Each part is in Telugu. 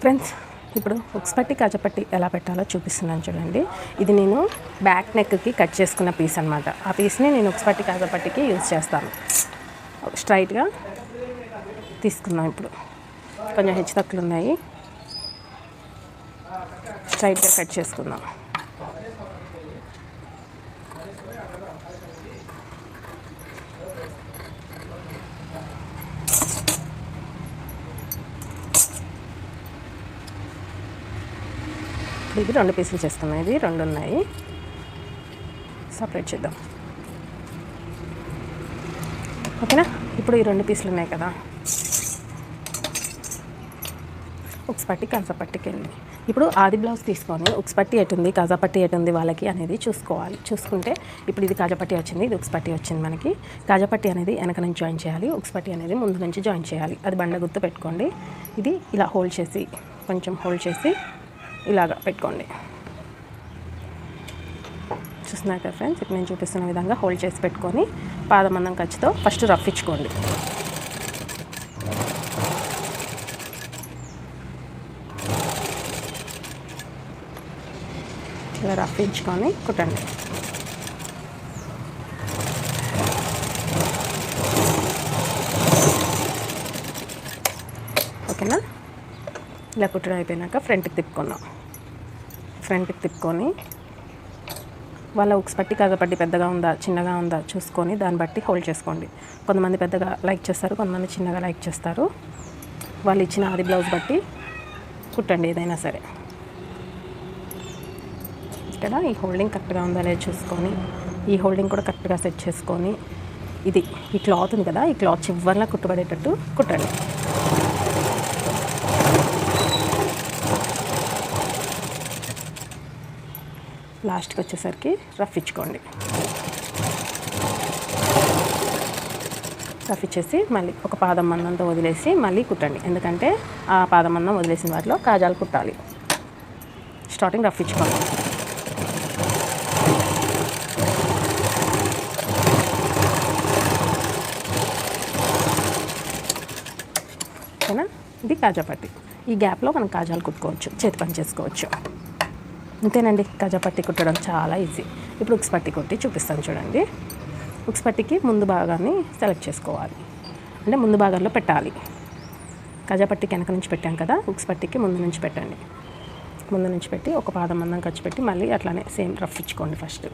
ఫ్రెండ్స్, ఇప్పుడు ఉక్స్ పట్టి కాజపట్టి ఎలా పెట్టాలో చూపిస్తున్నాను చూడండి. ఇది నేను బ్యాక్ నెక్కి కట్ చేసుకున్న పీస్ అనమాట. ఆ పీస్ని నేను ఉక్స్ పట్టి కాజపట్టికి యూజ్ చేస్తాను. స్ట్రైట్గా తీసుకున్నాం. ఇప్పుడు కొంచెం హెచ్చు తక్కువలు ఉన్నాయి, స్ట్రైట్గా కట్ చేసుకుందాం. ఇది 2 పీసులు చేసుకున్నాం. ఇది 2 ఉన్నాయి, సపరేట్ చేద్దాం. ఓకేనా? ఇప్పుడు ఈ 2 పీసులు ఉన్నాయి కదా, ఉక్స్ పట్టి కాజాపట్టికి వెళ్ళి ఇప్పుడు ఆది బ్లౌజ్ తీసుకొని ఉక్స్ పట్టి ఎటుంది కాజాపట్టి ఎటుంది వాళ్ళకి అనేది చూసుకోవాలి. చూసుకుంటే ఇప్పుడు ఇది కాజాపట్టి వచ్చింది, ఇది ఉక్స్ పట్టి వచ్చింది. మనకి కాజాపట్టి అనేది వెనక నుంచి జాయిన్ చేయాలి, ఉక్స్ పట్టి అనేది ముందు నుంచి జాయిన్ చేయాలి. అది బండ గుర్తు పెట్టుకోండి. ఇది ఇలా హోల్డ్ చేసి, కొంచెం హోల్డ్ చేసి ఇలాగా పెట్టుకోండి. చూస్తున్నారు కదా ఫ్రెండ్స్, ఇప్పుడు నేను చూపిస్తున్న విధంగా హోల్డ్ చేసి పెట్టుకొని పాదమందం ఖర్చుతో ఫస్ట్ రఫ్ ఇచ్చుకోండి. ఇలా రఫ్ ఇచ్చుకొని కుట్టండి. ఓకేనా? ఇలా కుట్టడం అయిపోయినాక ఫ్రంట్కి తిప్పుకున్నాం. ఫ్రంట్కి తిప్పుకొని వాళ్ళ ఉక్స్ పట్టి కాజాపట్టి పెద్దగా ఉందా చిన్నగా ఉందా చూసుకొని దాన్ని బట్టి హోల్డ్ చేసుకోండి. కొంతమంది పెద్దగా లైక్ చేస్తారు, కొంతమంది చిన్నగా లైక్ చేస్తారు. వాళ్ళు ఇచ్చిన ఆది బ్లౌజ్ బట్టి కుట్టండి ఏదైనా సరే. ఇక్కడ ఈ హోల్డింగ్ కరెక్ట్గా ఉందా లేదా చూసుకొని, ఈ హోల్డింగ్ కూడా కరెక్ట్గా సెట్ చేసుకొని, ఇది ఈ క్లాత్ ఉంది కదా, ఈ క్లాత్ చివరిలో కుట్టుబడేటట్టు కుట్టండి. లాస్ట్కి వచ్చేసరికి రఫ్ ఇచ్చుకోండి. రఫ్ ఇచ్చేసి మళ్ళీ ఒక పాదం మందంతో వదిలేసి మళ్ళీ కుట్టండి. ఎందుకంటే ఆ పాదం మందం వదిలేసిన వాటిలో కాజాలు కుట్టాలి. స్టార్టింగ్ రఫ్ ఇచ్చుకోండి. ఓకేనా? ఇది కాజాపట్టి. ఈ గ్యాప్లో మనం కాజాలు కుట్టుకోవచ్చు, చేతి పని చేసుకోవచ్చు. అంతేనండి. కాజాపట్టి కుట్టడం చాలా ఈజీ. ఇప్పుడు ఉక్స్ పట్టి కుట్టి చూపిస్తాను చూడండి. ఉక్స్ పట్టికి ముందు భాగాన్ని సెలెక్ట్ చేసుకోవాలి, అంటే ముందు భాగంలో పెట్టాలి. కాజాపట్టికి వెనక నుంచి పెట్టాం కదా, ఉక్స్ పట్టికి ముందు నుంచి పెట్టండి. ముందు నుంచి పెట్టి ఒక పాదం మందం ఖర్చు పెట్టి మళ్ళీ అట్లానే సేమ్ రఫ్ ఇచ్చుకోండి. ఫస్ట్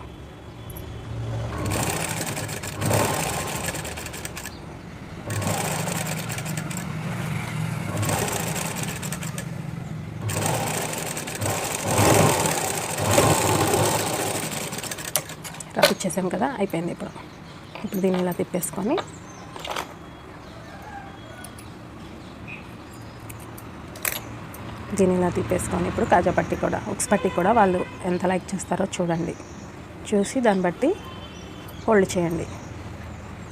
రఫ్ ఇచ్చేసాం కదా, అయిపోయింది. ఇప్పుడు దీన్ని ఇలా తిప్పేసుకొని ఇప్పుడు కాజాపట్టి కూడా ఉక్స్ పట్టి కూడా వాళ్ళు ఎంత లైక్ చేస్తారో చూడండి. చూసి దాన్ని బట్టి హోల్డ్ చేయండి.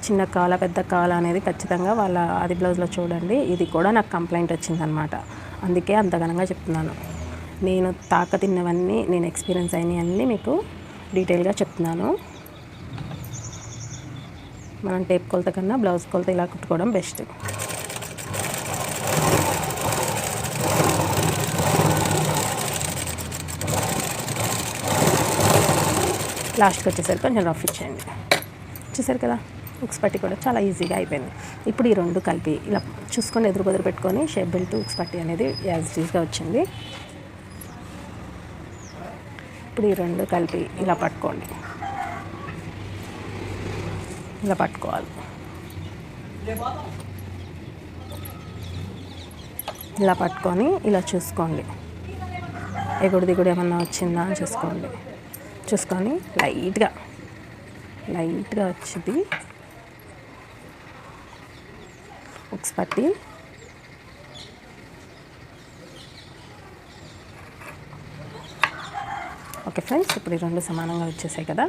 చిన్న కావాలా పెద్ద కావాలా అనేది ఖచ్చితంగా వాళ్ళ ఆది బ్లౌజ్లో చూడండి. ఇది కూడా నాకు కంప్లైంట్ వచ్చిందనమాట, అందుకే అంత ఘనంగా చెప్తున్నాను. నేను తిన్నవన్నీ, నేను ఎక్స్పీరియన్స్ అయినవన్నీ మీకు డీటెయిల్గా చెప్తున్నాను. మనం టేప్ కొలత కన్నా బ్లౌజ్ కొలత ఇలా కుట్టుకోవడం బెస్ట్. లాస్ట్కి వచ్చేసరికి కొంచెం రఫ్ ఇచ్చేయండి. చూసారు కదా, ఉక్స్ పట్టి కూడా చాలా ఈజీగా అయిపోయింది. ఇప్పుడు ఈ 2 కలిపి ఇలా చూసుకొని ఎదురు పెట్టుకొని షేప్ బెల్ట్ ఉక్స్ పట్టి అనేది యాజ్ ఇట్ ఈస్గా వచ్చింది. ఇప్పుడు ఈ 2 కలిపి ఇలా పట్టుకోండి. ఇలా పట్టుకోవాలి. ఇలా పట్టుకొని ఇలా చూసుకోండి, ఎగుడు దిగుడు ఏమన్నా వచ్చిందా అని చూసుకొని లైట్గా వచ్చింది ఉక్స్ పట్టి. ఓకే ఫ్రెండ్స్, ఇప్పుడు ఈ 2 సమానంగా వచ్చేసాయి కదా.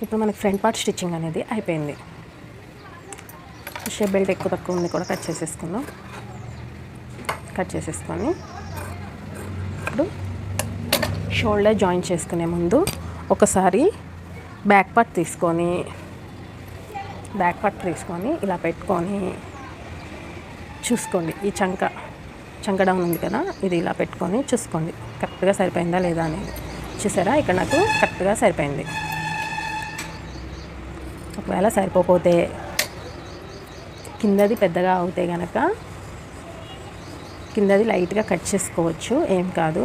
ఇప్పుడు మనకి ఫ్రంట్ పార్ట్ స్టిచ్చింగ్ అనేది అయిపోయింది. షేప్ బెల్ట్ ఎక్కువ తక్కువ ఉంది కూడా కట్ చేసేసుకొని ఇప్పుడు షోల్డర్ జాయిన్ చేసుకునే ముందు ఒకసారి బ్యాక్ పార్ట్ తీసుకొని ఇలా పెట్టుకొని చూసుకోండి. ఈ చంక చంక డౌన్ ఉంది కదా, ఇది ఇలా పెట్టుకొని చూసుకోండి కరెక్ట్గా సరిపోయిందా లేదా అనేది. చూసారా, ఇక్కడ నాకు కరెక్ట్గా సరిపోయింది. ఒకవేళ సరిపోతే కిందది పెద్దగా అవుతే కనుక కిందది లైట్గా కట్ చేసుకోవచ్చు, ఏం కాదు.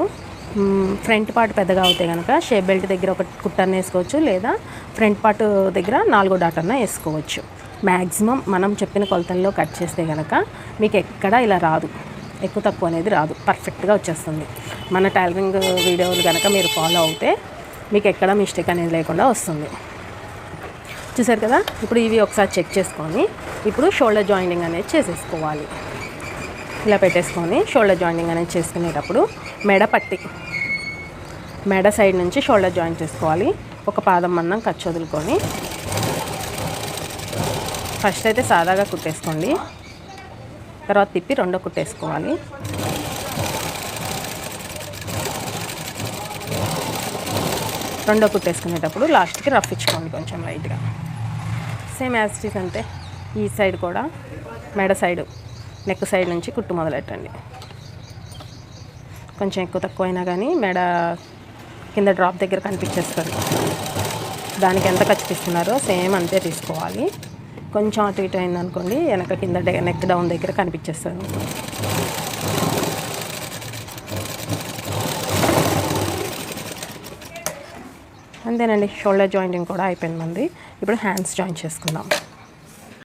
ఫ్రంట్ పార్ట్ పెద్దగా అవుతే కనుక షేప్ బెల్ట్ దగ్గర ఒక కుట్టన్న వేసుకోవచ్చు, లేదా ఫ్రంట్ పార్ట్ దగ్గర 4 డాట్ అన్న వేసుకోవచ్చు. మ్యాక్సిమం మనం చెప్పిన కొలతల్లో కట్ చేస్తే కనుక మీకు ఎక్కడ ఇలా రాదు, ఎక్కువ తక్కువ అనేది రాదు, పర్ఫెక్ట్గా వచ్చేస్తుంది. మన టైలరింగ్ వీడియోలు కనుక మీరు ఫాలో అవుతే మీకు ఎక్కడ మిస్టేక్ అనేది లేకుండా వస్తుంది. చూసారు కదా, ఇప్పుడు ఇవి ఒకసారి చెక్ చేసుకొని ఇప్పుడు షోల్డర్ జాయింటింగ్ అనేది చేసేసుకోవాలి. ఇలా పెట్టేసుకొని షోల్డర్ జాయింటింగ్ అనేది చేసుకునేటప్పుడు మెడ సైడ్ నుంచి షోల్డర్ జాయింట్ చేసుకోవాలి. ఒక పాదం మందం ఖర్చు వదులుకొని ఫస్ట్ అయితే సాదాగా కుట్టేసుకోండి, తర్వాత తిప్పి రెండో కుట్టేసుకోవాలి. రెండో కుట్టేసుకునేటప్పుడు లాస్ట్కి రఫ్ ఇచ్చుకోండి కొంచెం లైట్గా. సేమ్ యాజ్ ఇట్ ఈస్ అంతే. ఈ సైడ్ కూడా మెడ సైడ్ నెక్ సైడ్ నుంచి కుట్టు మొదలెట్టండి. కొంచెం ఎక్కువ తక్కువ అయినా కానీ మెడ కింద డ్రాప్ దగ్గర కనిపించేస్తుంది. దానికి ఎంత ఖర్చు తీసుకున్నారో సేమ్ అంతే తీసుకోవాలి. కొంచెం అటు ఇటు అయిందనుకోండి, వెనక కింద నెక్ డౌన్ దగ్గర కనిపించేస్తుంది. అంతేనండి, షోల్డర్ జాయింటింగ్ కూడా అయిపోయింది మంది. ఇప్పుడు హ్యాండ్స్ జాయిన్ చేసుకుందాం.